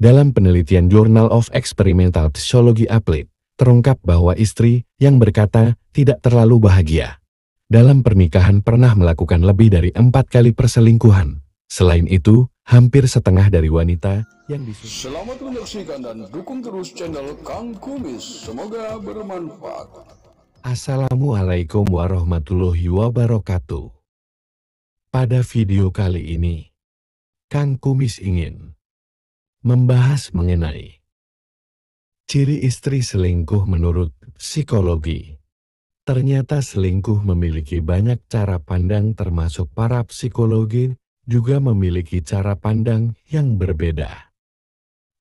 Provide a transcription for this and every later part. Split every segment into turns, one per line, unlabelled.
Dalam penelitian Journal of Experimental Psychology Applet, terungkap bahwa istri yang berkata tidak terlalu bahagia dalam pernikahan pernah melakukan lebih dari 4 kali perselingkuhan. Selain itu, hampir setengah dari wanita yang
Selamat menyaksikan dan dukung terus channel Kang Kumis. Semoga bermanfaat.
Assalamualaikum warahmatullahi wabarakatuh. Pada video kali ini, Kang Kumis ingin membahas mengenai ciri istri selingkuh menurut psikologi. Ternyata selingkuh memiliki banyak cara pandang, termasuk para psikologi juga memiliki cara pandang yang berbeda.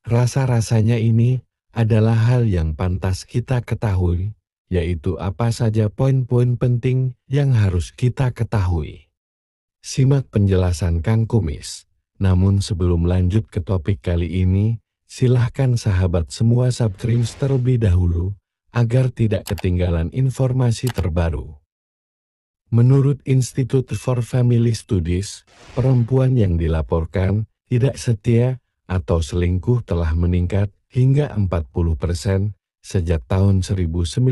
Rasa-rasanya ini adalah hal yang pantas kita ketahui, yaitu apa saja poin-poin penting yang harus kita ketahui. Simak penjelasan Kang Kumis. Namun sebelum lanjut ke topik kali ini, silahkan sahabat semua subscribe terlebih dahulu, agar tidak ketinggalan informasi terbaru. Menurut Institute for Family Studies, perempuan yang dilaporkan tidak setia atau selingkuh telah meningkat hingga 40% sejak tahun 1990.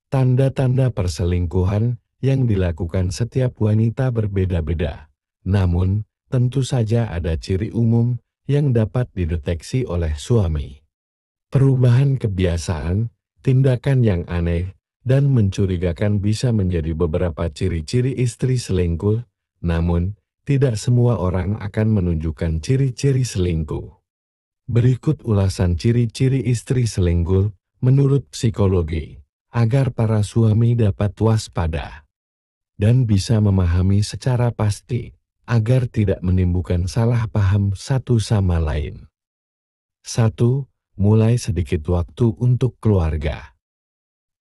Tanda-tanda perselingkuhan yang dilakukan setiap wanita berbeda-beda. Namun, tentu saja ada ciri umum yang dapat dideteksi oleh suami. Perubahan kebiasaan, tindakan yang aneh, dan mencurigakan bisa menjadi beberapa ciri-ciri istri selingkuh, namun tidak semua orang akan menunjukkan ciri-ciri selingkuh. Berikut ulasan ciri-ciri istri selingkuh menurut psikologi, agar para suami dapat waspada dan bisa memahami secara pasti, agar tidak menimbulkan salah paham satu sama lain. 1. Mulai sedikit waktu untuk keluarga.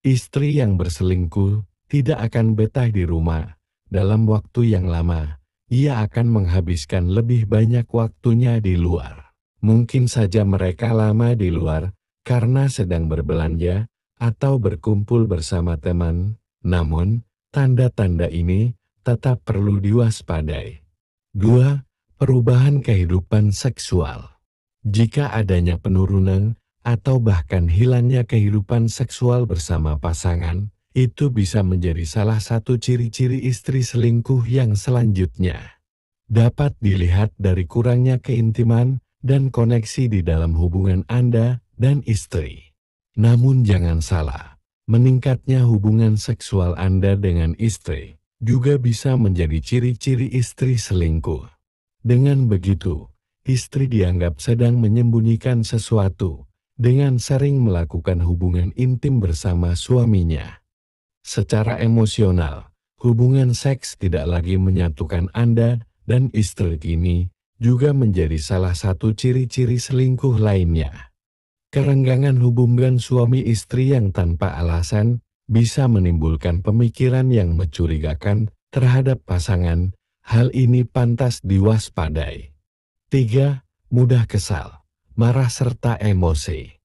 Istri yang berselingkuh tidak akan betah di rumah. Dalam waktu yang lama, ia akan menghabiskan lebih banyak waktunya di luar. Mungkin saja mereka lama di luar karena sedang berbelanja atau berkumpul bersama teman, namun tanda-tanda ini tetap perlu diwaspadai. 2. Perubahan kehidupan seksual. Jika adanya penurunan atau bahkan hilangnya kehidupan seksual bersama pasangan, itu bisa menjadi salah satu ciri-ciri istri selingkuh yang selanjutnya. Dapat dilihat dari kurangnya keintiman dan koneksi di dalam hubungan Anda dan istri. Namun jangan salah, meningkatnya hubungan seksual Anda dengan istri juga bisa menjadi ciri-ciri istri selingkuh. Dengan begitu, istri dianggap sedang menyembunyikan sesuatu dengan sering melakukan hubungan intim bersama suaminya. Secara emosional, hubungan seks tidak lagi menyatukan Anda dan istri ini juga menjadi salah satu ciri-ciri selingkuh lainnya. Kerenggangan hubungan suami istri yang tanpa alasan bisa menimbulkan pemikiran yang mencurigakan terhadap pasangan. Hal ini pantas diwaspadai. 3. Mudah kesal, marah serta emosi.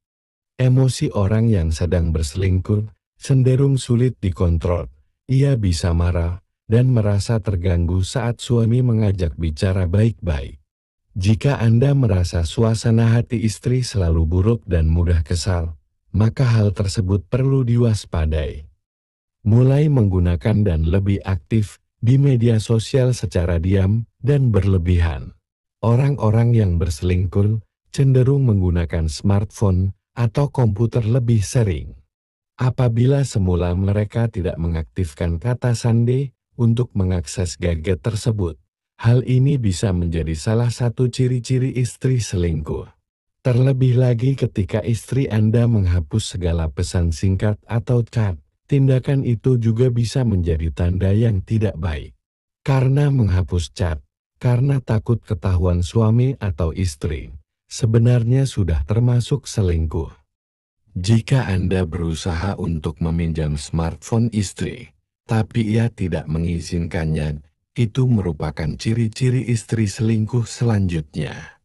Emosi orang yang sedang berselingkuh cenderung sulit dikontrol. Ia bisa marah dan merasa terganggu saat suami mengajak bicara baik-baik. Jika Anda merasa suasana hati istri selalu buruk dan mudah kesal, maka hal tersebut perlu diwaspadai. Mulai menggunakan dan lebih aktif di media sosial secara diam dan berlebihan. Orang-orang yang berselingkuh cenderung menggunakan smartphone atau komputer lebih sering. Apabila semula mereka tidak mengaktifkan kata sandi untuk mengakses gadget tersebut, hal ini bisa menjadi salah satu ciri-ciri istri selingkuh. Terlebih lagi ketika istri Anda menghapus segala pesan singkat atau chat, tindakan itu juga bisa menjadi tanda yang tidak baik. Karena menghapus chat, karena takut ketahuan suami atau istri, sebenarnya sudah termasuk selingkuh. Jika Anda berusaha untuk meminjam smartphone istri, tapi ia tidak mengizinkannya, itu merupakan ciri-ciri istri selingkuh selanjutnya.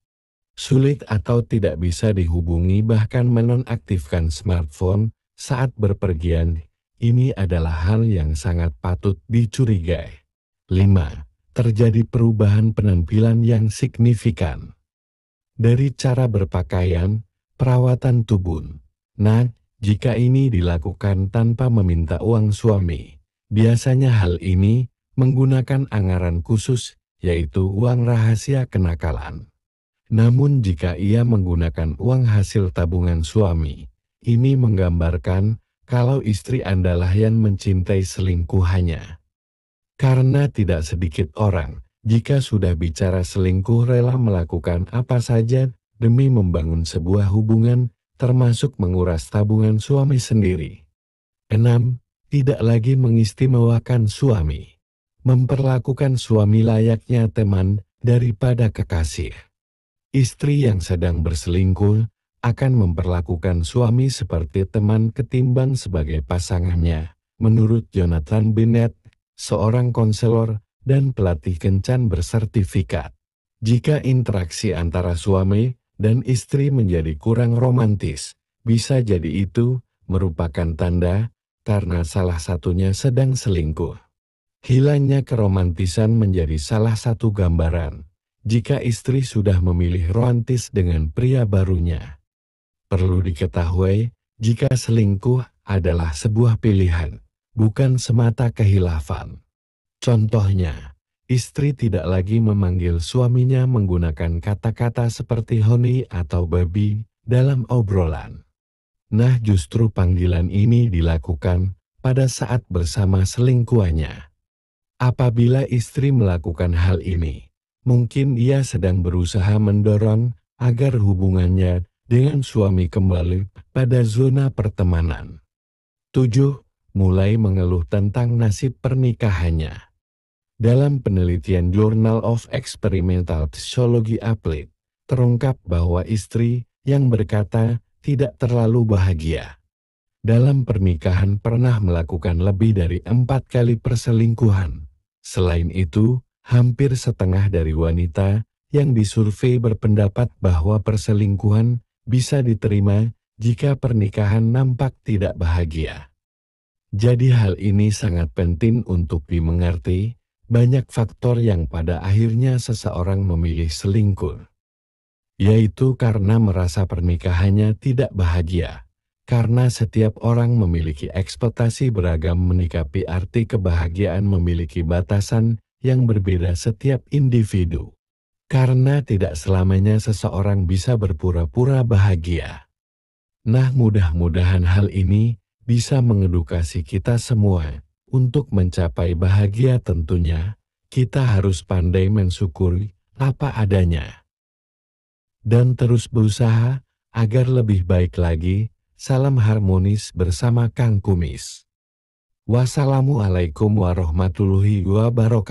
Sulit atau tidak bisa dihubungi bahkan menonaktifkan smartphone saat berpergian, ini adalah hal yang sangat patut dicurigai. 5. Terjadi perubahan penampilan yang signifikan. dari cara berpakaian, perawatan tubuh. Nah, jika ini dilakukan tanpa meminta uang suami, biasanya hal ini menggunakan anggaran khusus, yaitu uang rahasia kenakalan. Namun jika ia menggunakan uang hasil tabungan suami, ini menggambarkan kalau istri Anda yang mencintai selingkuhannya. Karena tidak sedikit orang, jika sudah bicara selingkuh rela melakukan apa saja demi membangun sebuah hubungan, termasuk menguras tabungan suami sendiri. 6. Tidak lagi mengistimewakan suami. Memperlakukan suami layaknya teman daripada kekasih. Istri yang sedang berselingkuh akan memperlakukan suami seperti teman ketimbang sebagai pasangannya, menurut Jonathan Bennett, seorang konselor dan pelatih kencan bersertifikat. Jika interaksi antara suami dan istri menjadi kurang romantis, bisa jadi itu merupakan tanda karena salah satunya sedang selingkuh. Hilangnya keromantisan menjadi salah satu gambaran jika istri sudah memilih romantis dengan pria barunya. Perlu diketahui, jika selingkuh adalah sebuah pilihan, bukan semata kehilafan. Contohnya, istri tidak lagi memanggil suaminya menggunakan kata-kata seperti honey atau baby dalam obrolan. Nah, justru panggilan ini dilakukan pada saat bersama selingkuhannya. Apabila istri melakukan hal ini, mungkin ia sedang berusaha mendorong agar hubungannya dengan suami kembali pada zona pertemanan. 7. Mulai mengeluh tentang nasib pernikahannya. Dalam penelitian Journal of Experimental Psychology Applied, terungkap bahwa istri yang berkata tidak terlalu bahagia dalam pernikahan pernah melakukan lebih dari 4 kali perselingkuhan. Selain itu, hampir setengah dari wanita yang disurvei berpendapat bahwa perselingkuhan bisa diterima jika pernikahan nampak tidak bahagia. Jadi hal ini sangat penting untuk dimengerti, banyak faktor yang pada akhirnya seseorang memilih selingkuh. Yaitu karena merasa pernikahannya tidak bahagia. Karena setiap orang memiliki ekspektasi beragam menyikapi arti kebahagiaan memiliki batasan yang berbeda setiap individu. Karena tidak selamanya seseorang bisa berpura-pura bahagia. Nah, mudah-mudahan hal ini bisa mengedukasi kita semua. Untuk mencapai bahagia tentunya, kita harus pandai mensyukuri apa adanya. Dan terus berusaha agar lebih baik lagi. Salam harmonis bersama Kang Kumis. Wassalamualaikum warahmatullahi wabarakatuh.